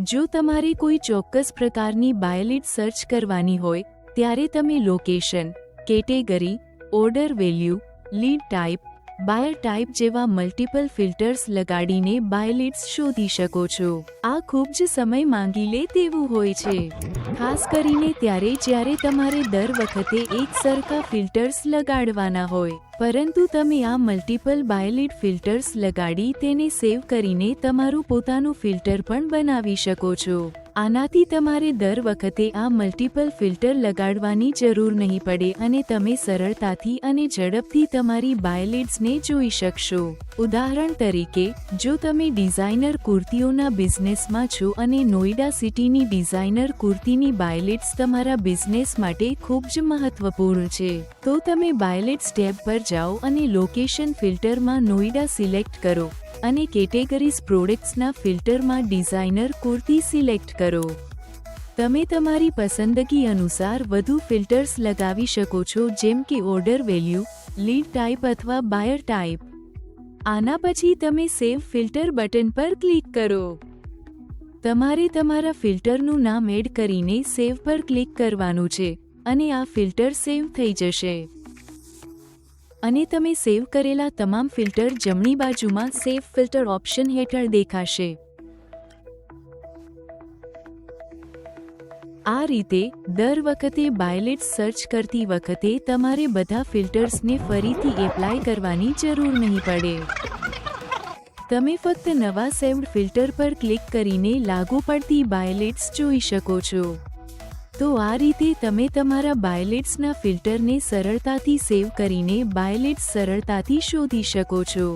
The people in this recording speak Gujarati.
જો તમારે કોઈ ચોક્કસ પ્રકારની બાયલિડ સર્ચ કરવાની હોય ત્યારે તમે location, category, order value, lead type, buyer type જેવા મલ્ટિપલ ફિલ્ટર્સ લગાડીને બાયલિડ્સ શોધી શકો છો. આ ખૂબ જ સમય માંગી લે તેવું હોય છે, ખાસ કરીને ત્યારે જ્યારે તમારે દર વખતે એક સરખા ફિલ્ટર્સ લગાડવાના હોય. પરંતુ તમે આ મલ્ટિપલ બાયલિડ ફિલ્ટર્સ લગાડી તેને સેવ કરીને તમારું પોતાનું ફિલ્ટર પણ બનાવી શકો છો. આનાથી તમારે દર વખતે આ મલ્ટિપલ ફિલ્ટર લગાડવાની જરૂર નહીં પડે અને તમે સરળતાથી અને ઝડપથી તમારી બાયલિડ્સને જોઈ શકશો. ઉદાહરણ તરીકે, જો તમે ડિઝાઇનર કુર્તીઓના બિઝનેસમાં છો અને નોઈડા સિટીની ડિઝાઇનર કુર્તીની બાયલિડ્સ તમારા બિઝનેસ માટે ખૂબ જ મહત્વપૂર્ણ છે, તો તમે બાયલિડ્સ ટેબ પર જાઓ અને લોકેશન ફિલ્ટરમાં નોઈડા સિલેક્ટ કરો અને કેટેગરીઝ પ્રોડક્ટ્સના ફિલ્ટરમાં ડિઝાઇનર કુર્તી સિલેક્ટ કરો. તમે તમારી પસંદગી અનુસાર વધુ ફિલ્ટર્સ લગાવી શકો છો, જેમ કે ઓર્ડર વેલ્યુ, લીડ ટાઈપ અથવા બાયર ટાઈપ. આના પછી તમે સેવ ફિલ્ટર બટન પર ક્લિક કરો. તમારે તમારા ફિલ્ટરનું નામ એડ કરીને સેવ પર ક્લિક કરવાનું છે અને આ ફિલ્ટર સેવ થઈ જશે. અને તમે સેવ કરેલા તમામ ફિલ્ટર જમણી બાજુમાં સેવ ફિલ્ટર ઓપ્શન હેઠળ દેખાશે. આ રીતે દર વખતે બાયલિડ્સ સર્ચ કરતી વખતે તમારે બધા ફિલ્ટર્સને ફરીથી એપ્લાય કરવાની જરૂર નહીં પડે. તમે ફક્ત નવા સેવ્ડ ફિલ્ટર પર ક્લિક કરીને લાગુ પડતી બાયલિડ્સ જોઈ શકો છો. તો આ રીતે તમે તમારા બાયલિડ્સના ફિલ્ટરને સરળતાથી સેવ કરીને બાયલિડ્સ સરળતાથી શોધી શકો છો.